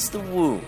It's the wound.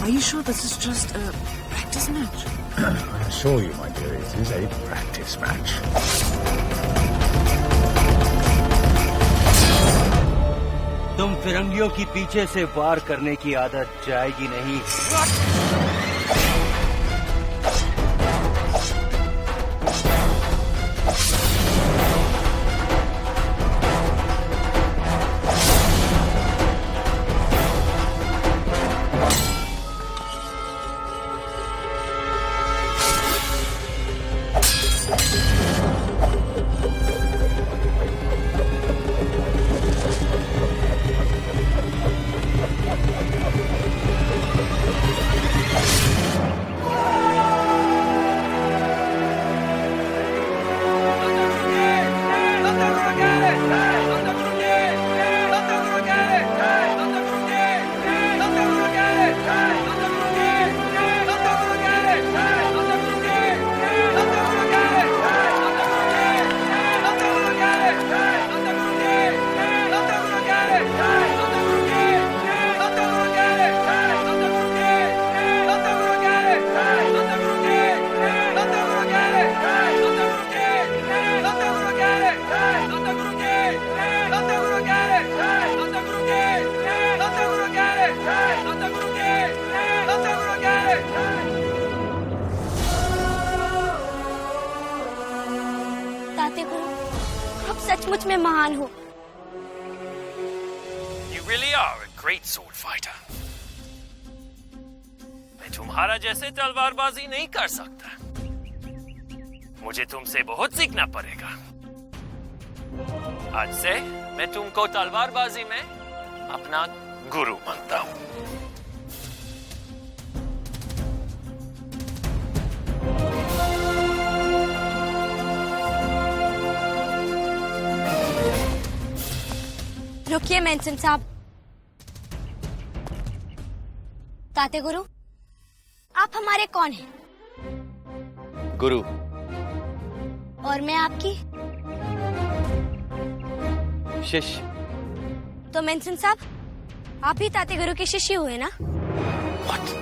Are you sure this is just a practice match? I assure you, my dear, it is a practice match. तुम फिरंगियों की पीछे से वार करने की आदत जाएगी नहीं। ताते गुरु, आप सचमुच में महान हो। You really are a great sword fighter. मैं तुम्हारा जैसे तलवारबाजी नहीं कर सकता। मुझे तुमसे बहुत सीखना पड़ेगा। आज से मैं तुमको तलवारबाजी में अपना गुरु मानता हूँ। रुकिए मेंसन साहब। ताते गुरु, आप हमारे कौन हैं? गुरु। और मैं आपकी शिष्य। तो मेंसन साहब, आप ही ताते गुरु के शिष्य हुए ना? What?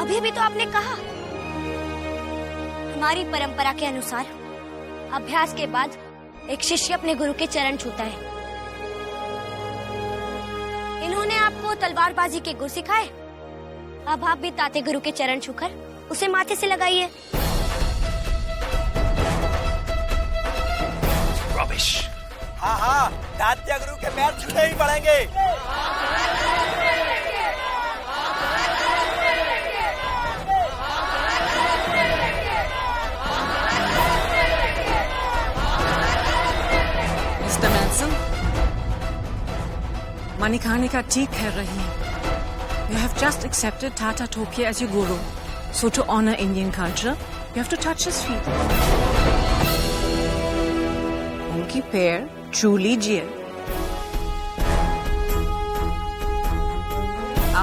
अभी भी तो आपने कहा। हमारी परंपरा के अनुसार अभ्यास के बाद एक शिष्य अपने गुरु के चरण छूता है। इन्होंने आपको तलवारबाजी के गुर सिखाए। अब आप भी ताते गुरु के चरण छूकर उसे माथे से लगाइए। Rubbish. हाँ हाँ, तात्या गुरु के पैर छूने ही पड़ेंगे। मिस्टर मैनसन, Manikanika ठीक कह रही है। You have just accepted Tata Toke as your guru. So to honor Indian culture, you have to touch his feet. उनकी पैर छू लीजिए।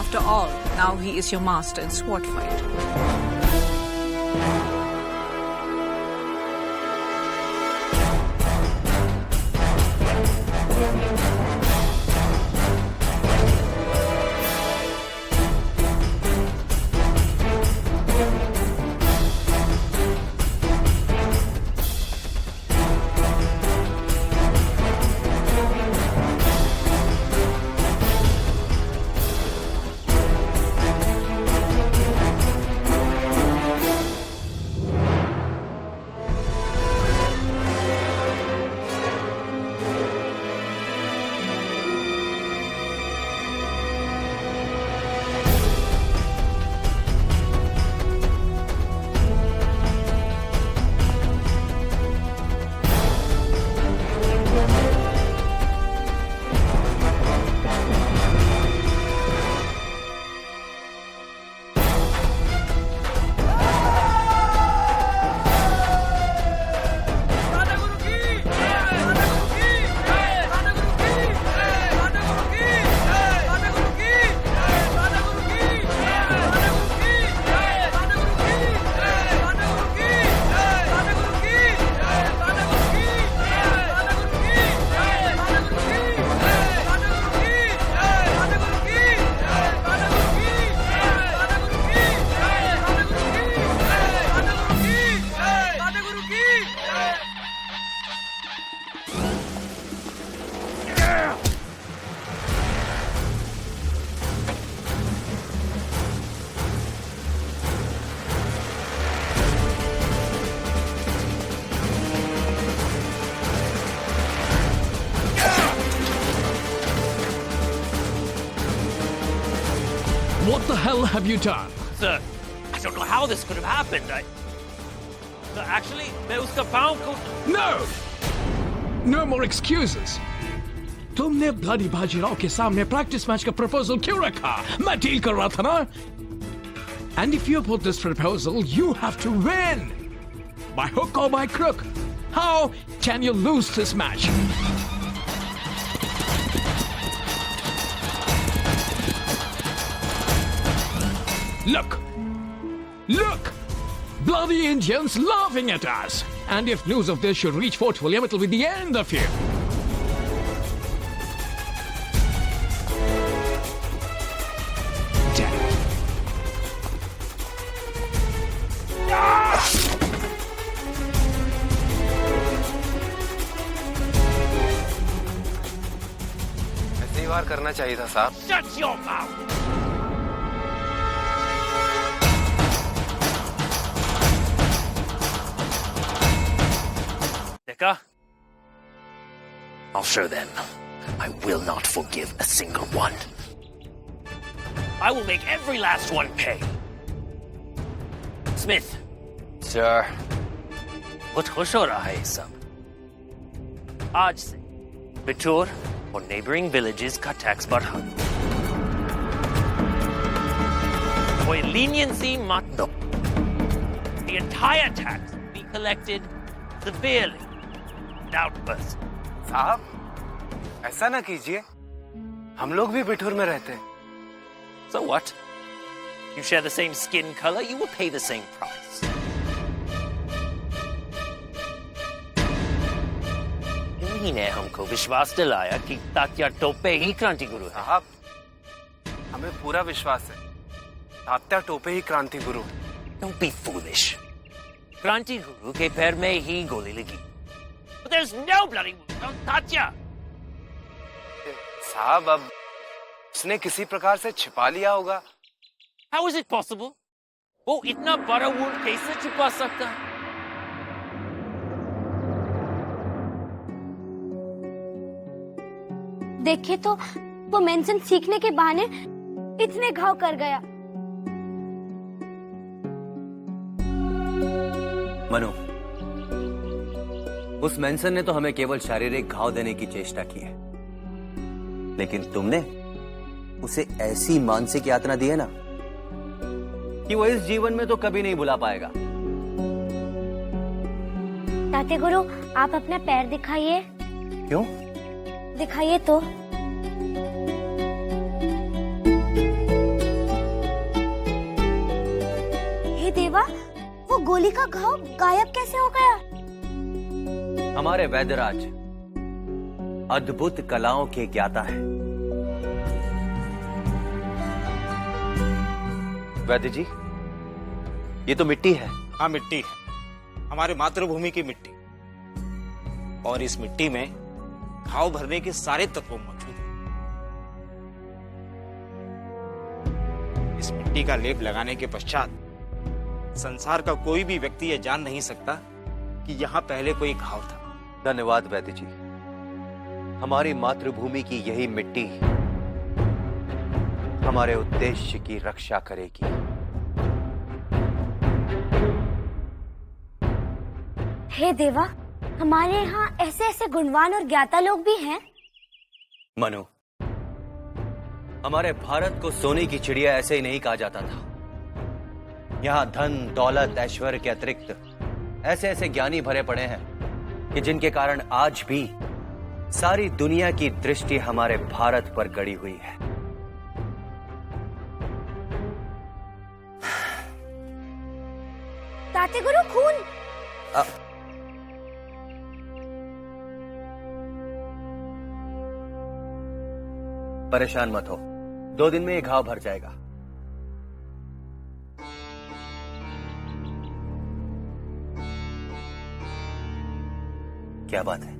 After all, now he is your master in sword fight. What the hell have you done? Sir, I don't know how this could have happened. Sir, actually, मैं उसका पाँव को... No! No more excuses. तुमने bloody Bajirao के सामने practice match का proposal क्यों रखा? मैं डील कर रहा था ना? And if you put this proposal, you have to win. By hook or by crook. How can you lose this match? Look! Look! Bloody Indians laughing at us! And if news of this should reach Fort William, it'll be the end of you. Damn it. ऐसे ही वार करना चाहिए था साहब। Shut your mouth! देखा? I'll show them. I will not forgive a single one. I will make every last one pay. Smith, Sir. बहुत खुश हो रहा है सब. आज से बिठूर और neighboring villages का टैक्स बढ़ा. कोई leniency मत दो. The entire tax will be collected severely. Doubtless. साहब, ऐसा ना कीजिए। हम लोग भी बिठूर में रहते हैं। So what? You share the same skin color, you will pay the same price. इन्हीं ने हमको विश्वास दिलाया कि तात्या टोपे ही क्रांति गुरु है। साहब, हमें पूरा विश्वास है। तात्या टोपे ही क्रांति गुरु। Don't be foolish. क्रांति गुरु के पैर में ही गोली लगी. But there's no bloody wound on Tatya. साहब, अब उसने किसी प्रकार से छिपा लिया होगा। How is it possible? वो इतना बड़ा wound कैसे छुपा सकता है? देखे तो वो मेंशन सीखने के बहाने इतने घाव कर गया। मनु, उस मेंशन ने तो हमें केवल शारीरिक घाव देने की चेष्टा की है, लेकिन तुमने उसे ऐसी मानसिक यातना दी है ना कि वो इस जीवन में तो कभी नहीं भुला पाएगा। ताते गुरु, आप अपना पैर दिखाइए। क्यों? दिखाइए तो। हे देवा, वो गोली का घाव गायब कैसे हो गया? हमारे वैद्यराज अद्भुत कलाओं के ज्ञाता है। वैद्य जी, ये तो मिट्टी है। हाँ, मिट्टी है, हमारे मातृभूमि की मिट्टी। और इस मिट्टी में घाव भरने के सारे तत्व मौजूद हैं। इस मिट्टी का लेप लगाने के पश्चात संसार का कोई भी व्यक्ति यह जान नहीं सकता कि यहाँ पहले कोई घाव था। धन्यवाद वैद्य जी। हमारी मातृभूमि की यही मिट्टी हमारे उद्देश्य की रक्षा करेगी। हे देवा, हमारे यहाँ ऐसे ऐसे गुणवान और ज्ञाता लोग भी हैं। मनु, हमारे भारत को सोने की चिड़िया ऐसे ही नहीं कहा जाता था। यहाँ धन, दौलत, ऐश्वर्य के अतिरिक्त ऐसे ऐसे ज्ञानी भरे पड़े हैं कि जिनके कारण आज भी सारी दुनिया की दृष्टि हमारे भारत पर गड़ी हुई है। ताते गुरु, खून। परेशान मत हो, 2 दिन में ये घाव भर जाएगा। क्या बात है,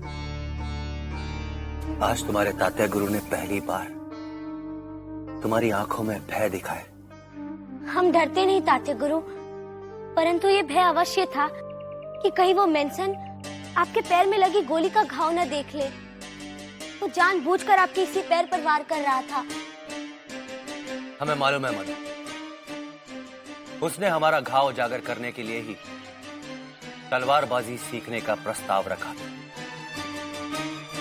आज तुम्हारे तात्या गुरु ने पहली बार तुम्हारी आंखों में भय दिखाए। हम डरते नहीं ताते गुरु, परंतु ये भय अवश्य था कि कहीं वो मेंशन आपके पैर में लगी गोली का घाव न देख ले। वो जानबूझकर आपके इसी पैर पर वार कर रहा था। हमें मालूम है मनु, उसने हमारा घाव उजागर करने के लिए ही तलवारबाजी सीखने का प्रस्ताव रखा था,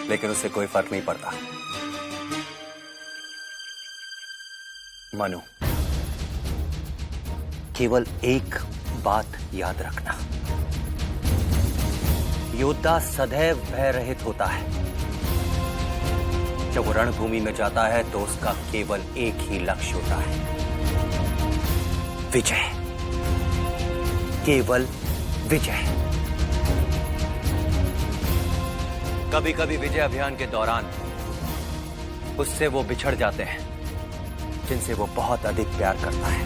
लेकिन उससे कोई फर्क नहीं पड़ता। मनु, केवल एक बात याद रखना, योद्धा सदैव भय रहित होता है। जब वो रणभूमि में जाता है तो उसका केवल एक ही लक्ष्य होता है, विजय, केवल विजय। कभी कभी विजय अभियान के दौरान उससे वो बिछड़ जाते हैं जिनसे वो बहुत अधिक प्यार करता है,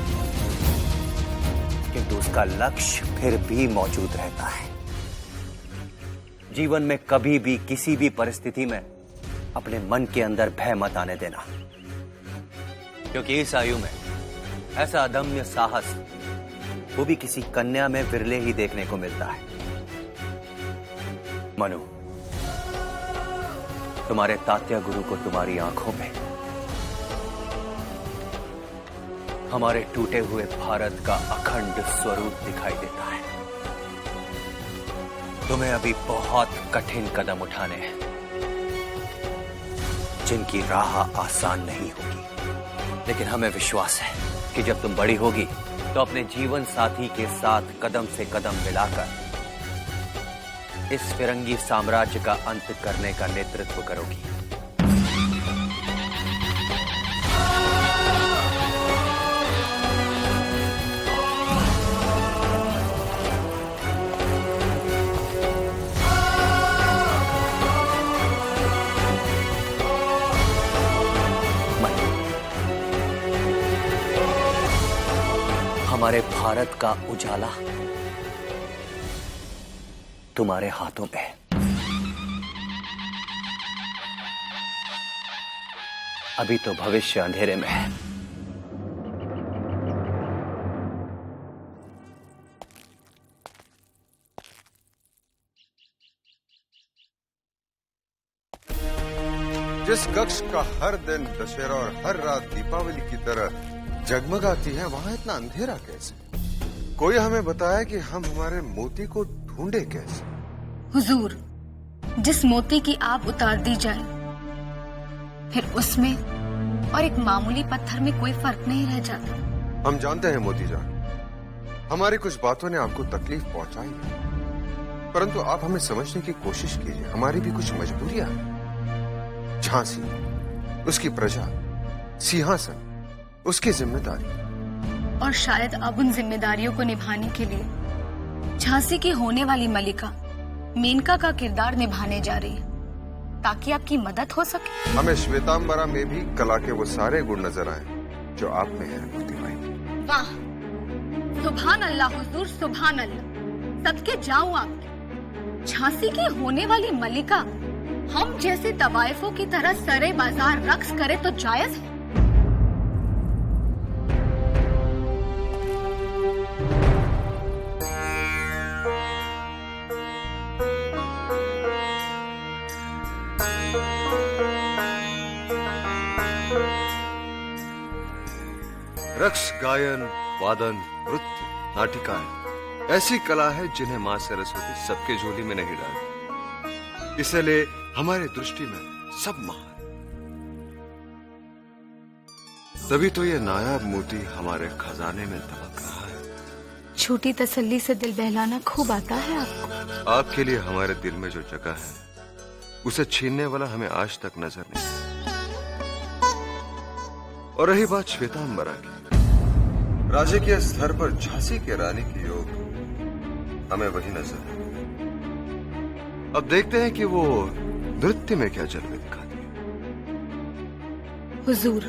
किंतु उसका लक्ष्य फिर भी मौजूद रहता है। जीवन में कभी भी किसी भी परिस्थिति में अपने मन के अंदर भय मत आने देना, क्योंकि इस आयु में ऐसा अदम्य साहस वो भी किसी कन्या में विरले ही देखने को मिलता है। मनु, तुम्हारे तात्या गुरु को तुम्हारी आंखों में हमारे टूटे हुए भारत का अखंड स्वरूप दिखाई देता है। तुम्हें अभी बहुत कठिन कदम उठाने हैं, जिनकी राह आसान नहीं होगी, लेकिन हमें विश्वास है कि जब तुम बड़ी होगी तो अपने जीवन साथी के साथ कदम से कदम मिलाकर इस फिरंगी साम्राज्य का अंत करने का नेतृत्व करोगी। हमारे भारत का उजाला तुम्हारे हाथों में है। अभी तो भविष्य अंधेरे में है। जिस कक्ष का हर दिन दशहरा और हर रात दीपावली की तरह जगमगाती है, वहां इतना अंधेरा कैसे? कोई हमें बताया कि हम हमारे मोती को ढूंढे कैसे? हुजूर, जिस मोती की आप उतार दी जाए, फिर उसमें और एक मामूली पत्थर में कोई फर्क नहीं रह जाता। हम जानते हैं मोती जान, हमारी कुछ बातों ने आपको तकलीफ पहुंचाई है, परंतु आप हमें समझने की कोशिश कीजिए। हमारी भी कुछ मजबूरियां हैं। झांसी, उसकी प्रजा, सिंहासन, उसकी जिम्मेदारी, और शायद अब उन जिम्मेदारियों को निभाने के लिए झांसी की होने वाली मलिका मेनका का किरदार निभाने जा रही है, ताकि आपकी मदद हो सके। हमें श्वेतांबरा में भी कला के वो सारे गुण नजर आए जो आप में है मोती भाई। वाह, सुभान अल्लाह हुजूर, सुभान अल्लाह, सदके जाऊं आपके। झांसी की होने वाली मलिका हम जैसे तवाइफों की तरह सरे बाजार रक्स करे तो जायज है? रक्स, गायन, वादन, नृत्य, नाटिकाएं ऐसी कला है जिन्हें मां सरस्वती सबके झोली में नहीं डालती। इसलिए हमारे दृष्टि में सब महान। तभी तो ये नायाब मोती हमारे खजाने में दबक रहा है। छोटी तसल्ली से दिल बहलाना खूब आता है आपको। आपके लिए हमारे दिल में जो जगह है, उसे छीनने वाला हमें आज तक नजर नहीं। और रही बात श्वेतांबरा की, राजकीय स्तर पर झांसी के रानी की योग हमें वही नजर है। अब देखते हैं कि वो नृत्य में क्या जलवे दिखाती है। हुजूर,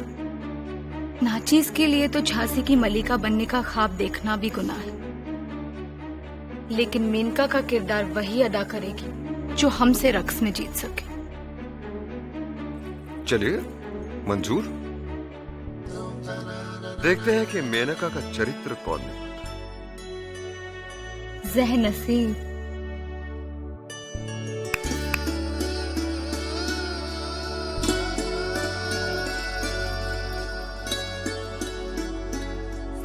नाचीज के लिए तो झांसी की मलिका बनने का ख्वाब देखना भी गुनाह है, लेकिन मेनका का किरदार वही अदा करेगी जो हमसे रक्स में जीत सके। चलिए, मंजूर। देखते हैं कि मेनका का चरित्र कौन निभाता है। ज़ह नसीब।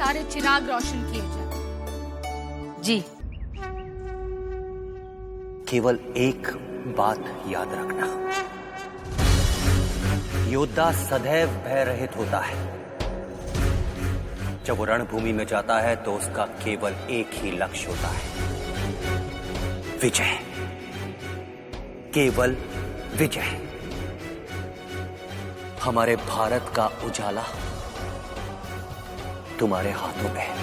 सारे चिराग रोशन किए जाए। जी। केवल एक बात याद रखना, योद्धा सदैव भय रहित होता है। जब वो रणभूमि में जाता है तो उसका केवल एक ही लक्ष्य होता है, विजय, केवल विजय। हमारे भारत का उजाला तुम्हारे हाथों में है।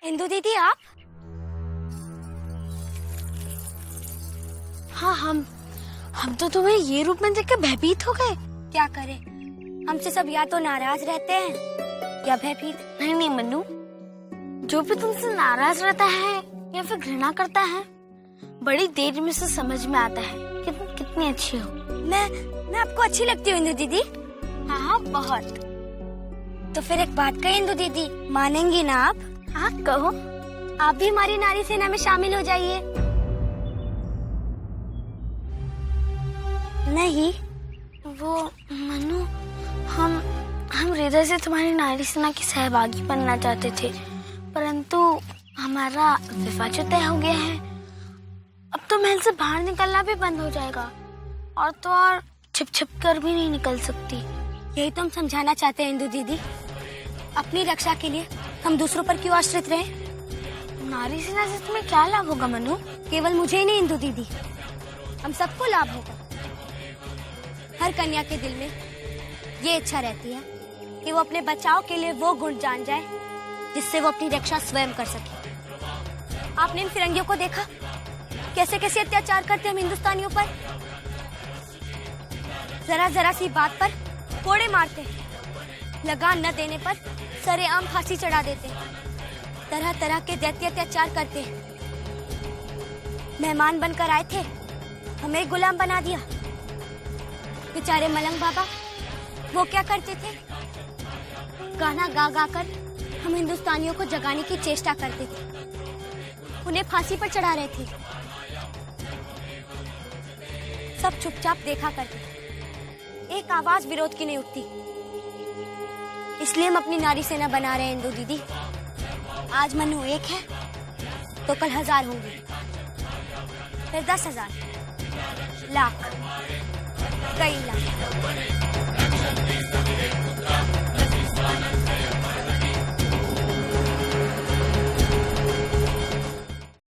इंदु दीदी आप? हाँ, हम तो तुम्हें ये रूप में देखकर भयभीत हो गए। क्या करें, हमसे सब या तो नाराज रहते हैं या भयभीत। नहीं मन्नू, जो भी तुमसे नाराज रहता है या फिर घृणा करता है, बड़ी देर में से समझ में आता है कि तुम कितनी अच्छी हो। मैं आपको अच्छी लगती हूँ इंदु दीदी? हाँ, बहुत। तो फिर एक बात कहें इंदु दीदी, मानेंगी ना आप? हाँ, कहो। आप भी हमारी नारी सेना में शामिल हो जाइए। नहीं वो मनु, हम हृदय से तुम्हारी नारी सेना की सहभागी बनना चाहते थे, परंतु हमारा विवाह जो तय हो गया है। अब तो महल से बाहर निकलना भी बंद हो जाएगा, और तो और छिप कर भी नहीं निकल सकती। यही तो हम समझाना चाहते हैं इंदु दीदी। अपनी रक्षा के लिए हम दूसरों पर क्यों आश्रित रहे? नारी सेना से तुम्हें क्या लाभ होगा मनु? केवल मुझे ही नहीं इंदु दीदी, हम सबको लाभ होगा। हर कन्या के दिल में ये इच्छा रहती है कि वो अपने बचाव के लिए वो गुण जान जाए जिससे वो अपनी रक्षा स्वयं कर सके। आपने इन फिरंगियों को देखा कैसे कैसे अत्याचार करते हम हिंदुस्तानियों पर? जरा सी बात पर कोड़े मारते हैं, लगान न देने पर सरेआम फांसी चढ़ा देते हैं, तरह तरह के दैत्य अत्याचार करते हैं। मेहमान बनकर आए थे, हमें गुलाम बना दिया। बेचारे मलंग बाबा, वो क्या करते थे? गाना गा गा कर हम हिंदुस्तानियों को जगाने की चेष्टा करते थे, उन्हें फांसी पर चढ़ा रहे थे। सब चुपचाप देखा करते, एक आवाज विरोध की नहीं उठती। इसलिए हम अपनी नारी सेना बना रहे हैं इंदु दीदी। आज मनु एक है तो कल 1000 होंगे, फिर 10,000, लाख, कई लाख।